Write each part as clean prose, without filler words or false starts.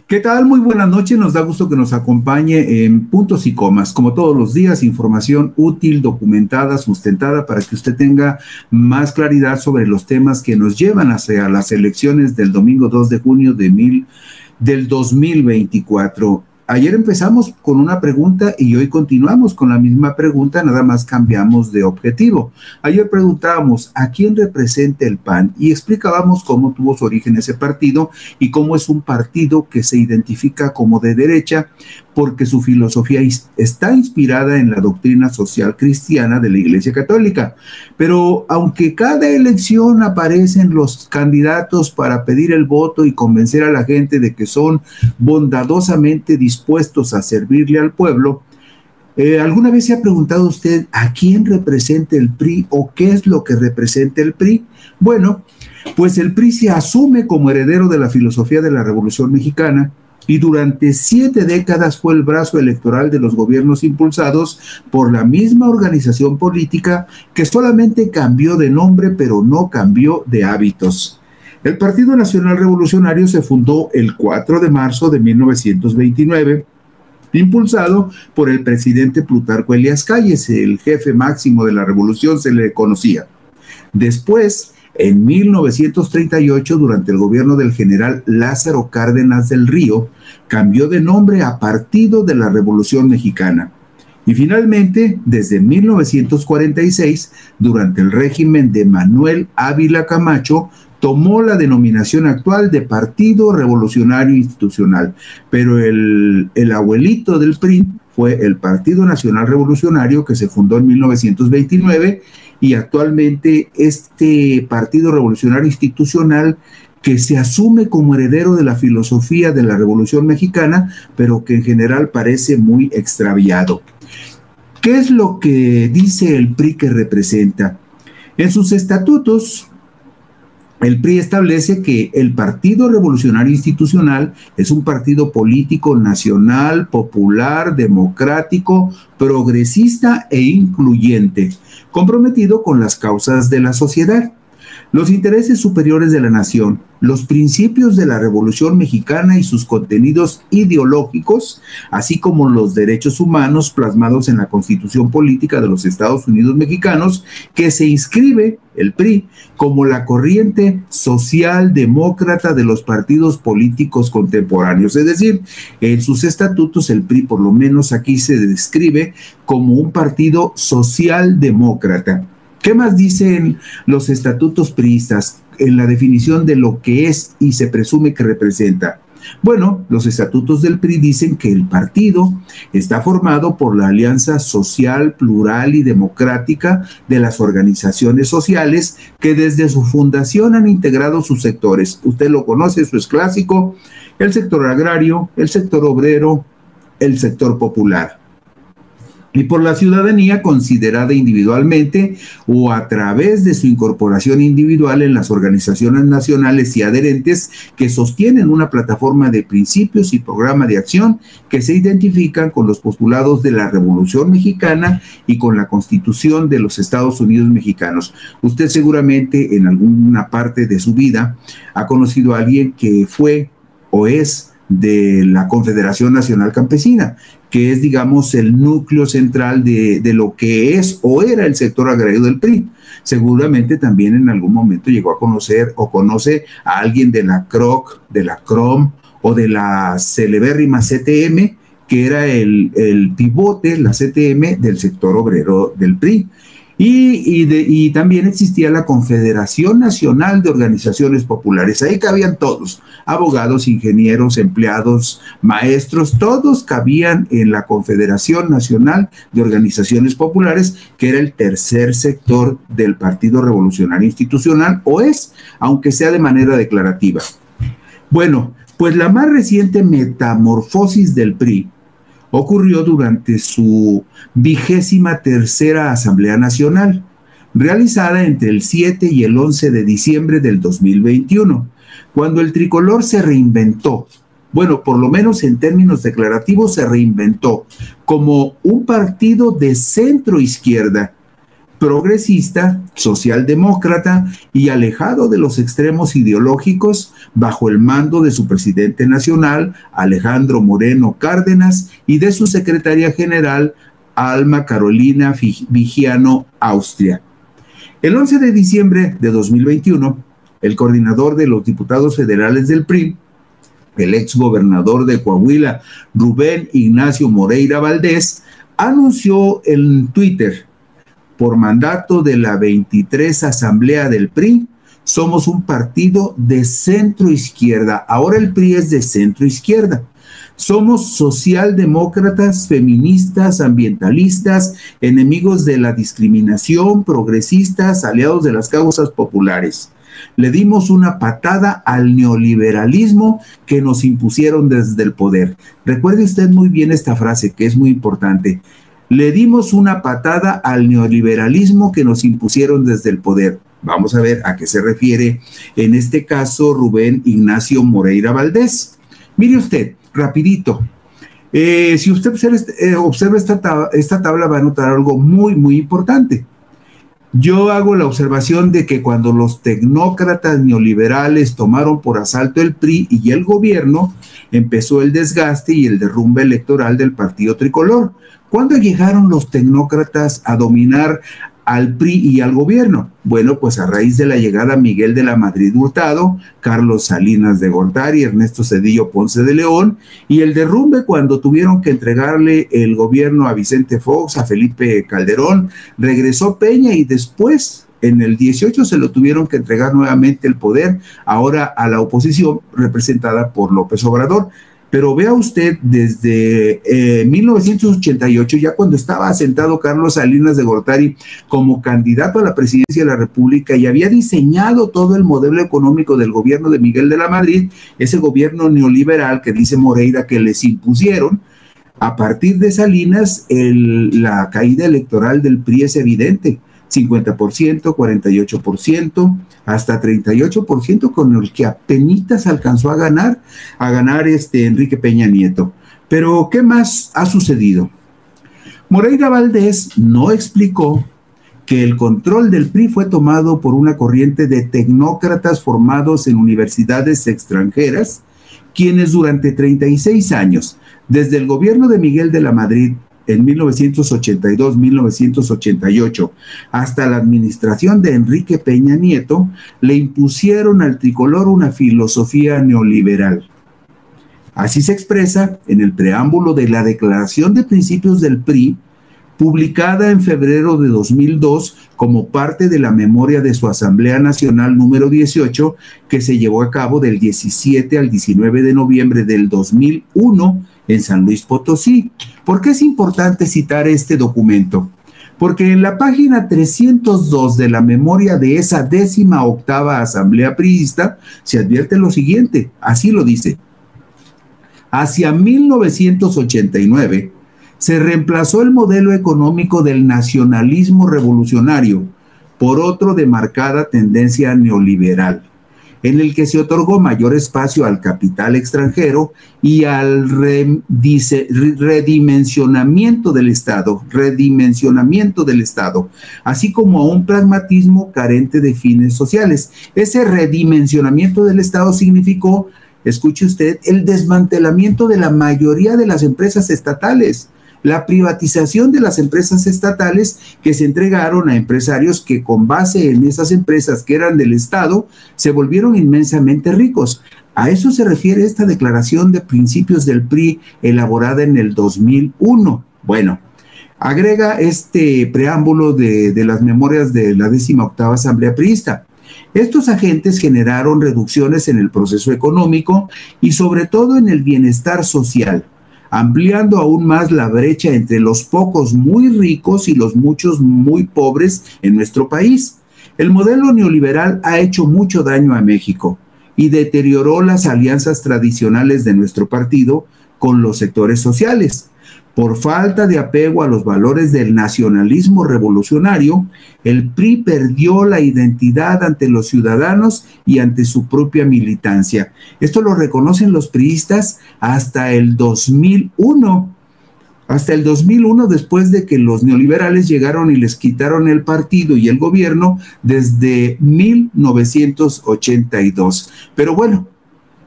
¿Qué tal? Muy buenas noches. Nos da gusto que nos acompañe en Puntos y Comas. Como todos los días, información útil, documentada, sustentada para que usted tenga más claridad sobre los temas que nos llevan hacia las elecciones del domingo 2 de junio del 2024. Ayer empezamos con una pregunta y hoy continuamos con la misma pregunta, nada más cambiamos de objetivo. Ayer preguntábamos ¿a quién representa el PAN? Y explicábamos cómo tuvo su origen ese partido y cómo es un partido que se identifica como de derecha porque su filosofía está inspirada en la doctrina social cristiana de la Iglesia Católica. Pero aunque cada elección aparecen los candidatos para pedir el voto y convencer a la gente de que son bondadosamente dispuestos a servirle al pueblo, ¿alguna vez se ha preguntado usted a quién representa el PRI o qué es lo que representa el PRI? Bueno, pues el PRI se asume como heredero de la filosofía de la Revolución Mexicana y durante 7 décadas fue el brazo electoral de los gobiernos impulsados por la misma organización política que solamente cambió de nombre pero no cambió de hábitos. El Partido Nacional Revolucionario se fundó el 4 de marzo de 1929, impulsado por el presidente Plutarco Elías Calles, el jefe máximo de la revolución se le conocía. Después, en 1938, durante el gobierno del general Lázaro Cárdenas del Río, cambió de nombre a Partido de la Revolución Mexicana. Y finalmente, desde 1946, durante el régimen de Manuel Ávila Camacho, tomó la denominación actual de Partido Revolucionario Institucional, pero el abuelito del PRI fue el Partido Nacional Revolucionario, que se fundó en 1929, y actualmente este Partido Revolucionario Institucional, que se asume como heredero de la filosofía de la Revolución Mexicana, pero que en general parece muy extraviado. ¿Qué es lo que dice el PRI que representa? En sus estatutos, el PRI establece que el Partido Revolucionario Institucional es un partido político nacional, popular, democrático, progresista e incluyente, comprometido con las causas de la sociedad, los intereses superiores de la nación, los principios de la Revolución Mexicana y sus contenidos ideológicos, así como los derechos humanos plasmados en la Constitución Política de los Estados Unidos Mexicanos, que se inscribe el PRI como la corriente socialdemócrata de los partidos políticos contemporáneos. Es decir, en sus estatutos el PRI, por lo menos aquí, se describe como un partido socialdemócrata. ¿Qué más dicen los estatutos priistas en la definición de lo que es y se presume que representa? Bueno, los estatutos del PRI dicen que el partido está formado por la alianza social, plural y democrática de las organizaciones sociales que desde su fundación han integrado sus sectores. Usted lo conoce, eso es clásico: el sector agrario, el sector obrero, el sector popular. Y por la ciudadanía considerada individualmente o a través de su incorporación individual en las organizaciones nacionales y adherentes que sostienen una plataforma de principios y programa de acción que se identifican con los postulados de la Revolución Mexicana y con la Constitución de los Estados Unidos Mexicanos. Usted seguramente en alguna parte de su vida ha conocido a alguien que fue o es de la Confederación Nacional Campesina, que es, digamos, el núcleo central de lo que es o era el sector agrario del PRI. Seguramente también en algún momento llegó a conocer o conoce a alguien de la CROC, de la CROM o de la celebérrima CTM, que era el pivote, la CTM, del sector obrero del PRI. Y también existía la Confederación Nacional de Organizaciones Populares. Ahí cabían todos: abogados, ingenieros, empleados, maestros, todos cabían en la Confederación Nacional de Organizaciones Populares, que era el tercer sector del Partido Revolucionario Institucional, o es, aunque sea de manera declarativa. Bueno, pues la más reciente metamorfosis del PRI ocurrió durante su 23ª Asamblea Nacional, realizada entre el 7 y el 11 de diciembre del 2021, cuando el tricolor se reinventó. Bueno, por lo menos en términos declarativos se reinventó como un partido de centro izquierda, progresista, socialdemócrata y alejado de los extremos ideológicos bajo el mando de su presidente nacional, Alejandro Moreno Cárdenas, y de su secretaria general, Alma Carolina Vigiano Austria. El 11 de diciembre de 2021, el coordinador de los diputados federales del PRI, el exgobernador de Coahuila, Rubén Ignacio Moreira Valdés, anunció en Twitter: por mandato de la 23 Asamblea del PRI, somos un partido de centro izquierda. Ahora el PRI es de centro izquierda. Somos socialdemócratas, feministas, ambientalistas, enemigos de la discriminación, progresistas, aliados de las causas populares. Le dimos una patada al neoliberalismo que nos impusieron desde el poder. Recuerde usted muy bien esta frase, que es muy importante. Le dimos una patada al neoliberalismo que nos impusieron desde el poder. Vamos a ver a qué se refiere en este caso Rubén Ignacio Moreira Valdés. Mire usted, rapidito. Si usted observa esta tabla, va a notar algo muy, muy importante. Yo hago la observación de que cuando los tecnócratas neoliberales tomaron por asalto el PRI y el gobierno, empezó el desgaste y el derrumbe electoral del partido tricolor. ¿Cuándo llegaron los tecnócratas a dominar al PRI y al gobierno? Bueno, pues a raíz de la llegada de Miguel de la Madrid Hurtado, Carlos Salinas de Gortari, Ernesto Zedillo Ponce de León, y el derrumbe cuando tuvieron que entregarle el gobierno a Vicente Fox, a Felipe Calderón, regresó Peña y después, en el 18, se lo tuvieron que entregar nuevamente el poder, ahora a la oposición representada por López Obrador. Pero vea usted, desde 1988, ya cuando estaba asentado Carlos Salinas de Gortari como candidato a la presidencia de la República y había diseñado todo el modelo económico del gobierno de Miguel de la Madrid, ese gobierno neoliberal que dice Moreira que les impusieron, a partir de Salinas la caída electoral del PRI es evidente. 50%, 48%, hasta 38% con el que apenas alcanzó a ganar Enrique Peña Nieto. Pero, ¿qué más ha sucedido? Moreira Valdés no explicó que el control del PRI fue tomado por una corriente de tecnócratas formados en universidades extranjeras, quienes durante 36 años, desde el gobierno de Miguel de la Madrid, en 1982-1988, hasta la administración de Enrique Peña Nieto, le impusieron al tricolor una filosofía neoliberal. Así se expresa en el preámbulo de la Declaración de Principios del PRI, publicada en febrero de 2002 como parte de la memoria de su Asamblea Nacional número 18, que se llevó a cabo del 17 al 19 de noviembre del 2001 en San Luis Potosí. ¿Por qué es importante citar este documento? Porque en la página 302 de la memoria de esa 18ª Asamblea Priista se advierte lo siguiente, así lo dice: hacia 1989 se reemplazó el modelo económico del nacionalismo revolucionario por otro de marcada tendencia neoliberal, en el que se otorgó mayor espacio al capital extranjero y al redimensionamiento del Estado, así como a un pragmatismo carente de fines sociales. Ese redimensionamiento del Estado significó, escuche usted, el desmantelamiento de la mayoría de las empresas estatales, la privatización de las empresas estatales que se entregaron a empresarios que con base en esas empresas que eran del Estado se volvieron inmensamente ricos. A eso se refiere esta declaración de principios del PRI elaborada en el 2001. Bueno, agrega este preámbulo de las memorias de la 18ª Asamblea Priista. Estos agentes generaron reducciones en el proceso económico y sobre todo en el bienestar social, ampliando aún más la brecha entre los pocos muy ricos y los muchos muy pobres en nuestro país. El modelo neoliberal ha hecho mucho daño a México y deterioró las alianzas tradicionales de nuestro partido con los sectores sociales. Por falta de apego a los valores del nacionalismo revolucionario, el PRI perdió la identidad ante los ciudadanos y ante su propia militancia. Esto lo reconocen los priistas hasta el 2001. hasta el 2001, después de que los neoliberales llegaron y les quitaron el partido y el gobierno desde 1982. Pero bueno,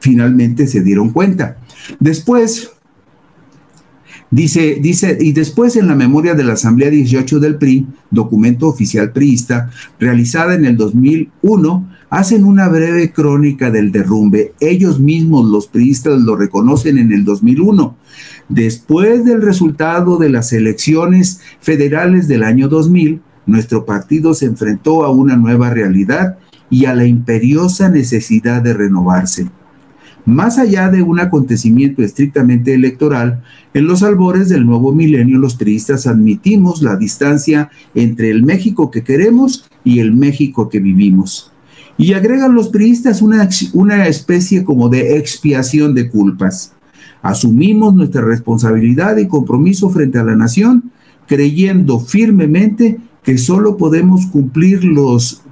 finalmente se dieron cuenta. Después, dice, y después en la memoria de la Asamblea 18 del PRI, documento oficial priista, realizada en el 2001, hacen una breve crónica del derrumbe. Ellos mismos, los priistas, lo reconocen en el 2001. Después del resultado de las elecciones federales del año 2000, nuestro partido se enfrentó a una nueva realidad y a la imperiosa necesidad de renovarse. Más allá de un acontecimiento estrictamente electoral, en los albores del nuevo milenio los priistas admitimos la distancia entre el México que queremos y el México que vivimos. Y agregan los priistas una especie como de expiación de culpas. Asumimos nuestra responsabilidad y compromiso frente a la nación, creyendo firmemente que solo podemos cumplirlos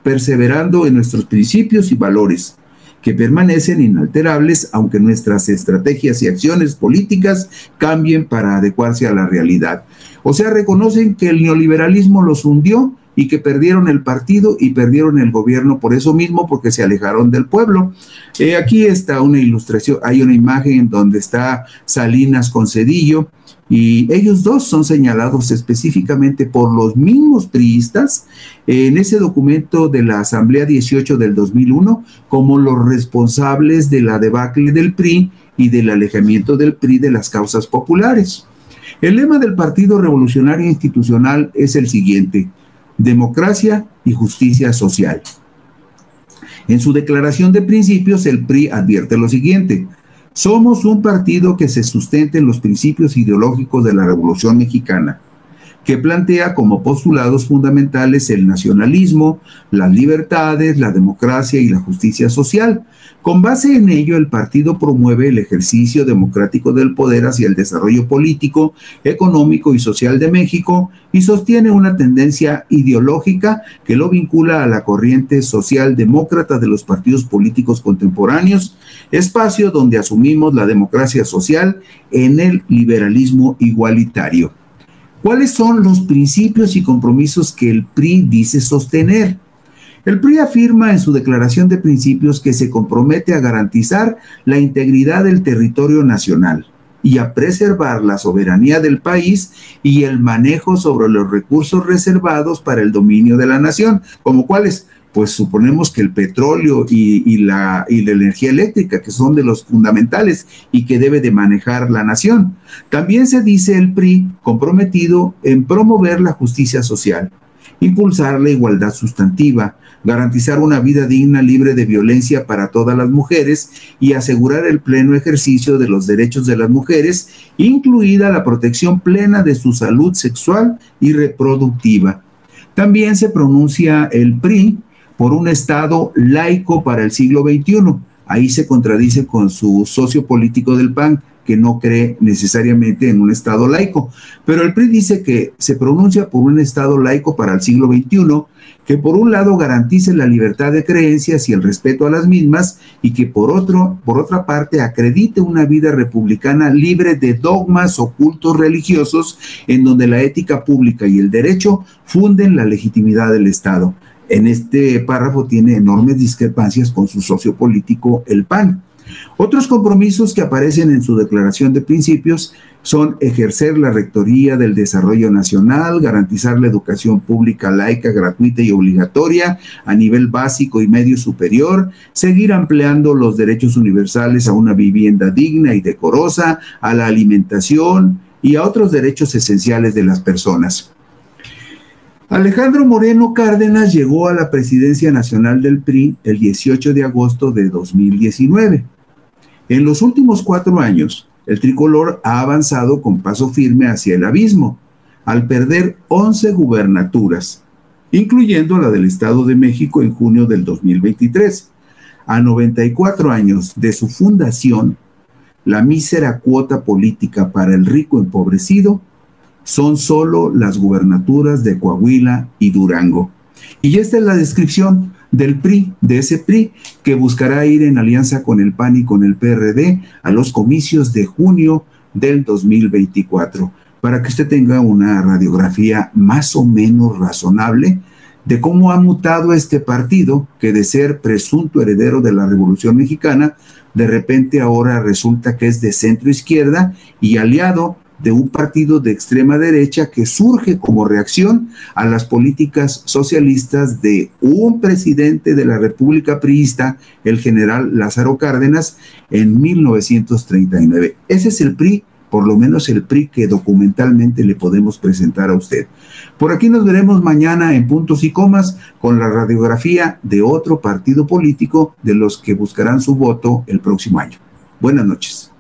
perseverando en nuestros principios y valores, que permanecen inalterables aunque nuestras estrategias y acciones políticas cambien para adecuarse a la realidad. O sea, reconocen que el neoliberalismo los hundió y que perdieron el partido y perdieron el gobierno por eso mismo, porque se alejaron del pueblo. Aquí está una ilustración, hay una imagen donde está Salinas con Zedillo, y ellos dos son señalados específicamente por los mismos priistas en ese documento de la Asamblea 18 del 2001 como los responsables de la debacle del PRI y del alejamiento del PRI de las causas populares. El lema del Partido Revolucionario Institucional es el siguiente: democracia y justicia social. En su declaración de principios, el PRI advierte lo siguiente: somos un partido que se sustenta en los principios ideológicos de la Revolución Mexicana, que plantea como postulados fundamentales el nacionalismo, las libertades, la democracia y la justicia social. Con base en ello, el partido promueve el ejercicio democrático del poder hacia el desarrollo político, económico y social de México y sostiene una tendencia ideológica que lo vincula a la corriente socialdemócrata de los partidos políticos contemporáneos, espacio donde asumimos la democracia social en el liberalismo igualitario. ¿Cuáles son los principios y compromisos que el PRI dice sostener? El PRI afirma en su declaración de principios que se compromete a garantizar la integridad del territorio nacional y a preservar la soberanía del país y el manejo sobre los recursos reservados para el dominio de la nación, como cuáles, pues suponemos que el petróleo y la energía eléctrica, que son de los fundamentales y que debe de manejar la nación. También se dice el PRI comprometido en promover la justicia social, impulsar la igualdad sustantiva, garantizar una vida digna, libre de violencia para todas las mujeres y asegurar el pleno ejercicio de los derechos de las mujeres, incluida la protección plena de su salud sexual y reproductiva. También se pronuncia el PRI por un Estado laico para el siglo XXI. Ahí se contradice con su socio político del PAN, que no cree necesariamente en un Estado laico. Pero el PRI dice que se pronuncia por un Estado laico para el siglo XXI, que por un lado garantice la libertad de creencias y el respeto a las mismas, y que por otra parte acredite una vida republicana libre de dogmas o cultos religiosos, en donde la ética pública y el derecho funden la legitimidad del Estado. En este párrafo tiene enormes discrepancias con su socio político, el PAN. Otros compromisos que aparecen en su declaración de principios son ejercer la rectoría del desarrollo nacional, garantizar la educación pública laica, gratuita y obligatoria a nivel básico y medio superior, seguir ampliando los derechos universales a una vivienda digna y decorosa, a la alimentación y a otros derechos esenciales de las personas. Alejandro Moreno Cárdenas llegó a la presidencia nacional del PRI el 18 de agosto de 2019. En los últimos 4 años, el tricolor ha avanzado con paso firme hacia el abismo, al perder 11 gubernaturas, incluyendo la del Estado de México en junio del 2023. A 94 años de su fundación, la mísera cuota política para el rico empobrecido son solo las gubernaturas de Coahuila y Durango. Y esta es la descripción del PRI, de ese PRI que buscará ir en alianza con el PAN y con el PRD a los comicios de junio del 2024, para que usted tenga una radiografía más o menos razonable de cómo ha mutado este partido, que de ser presunto heredero de la Revolución Mexicana, de repente ahora resulta que es de centro izquierda y aliado de un partido de extrema derecha que surge como reacción a las políticas socialistas de un presidente de la República Priista, el general Lázaro Cárdenas, en 1939. Ese es el PRI, por lo menos el PRI que documentalmente le podemos presentar a usted. Por aquí nos veremos mañana en Puntos y Comas con la radiografía de otro partido político de los que buscarán su voto el próximo año. Buenas noches.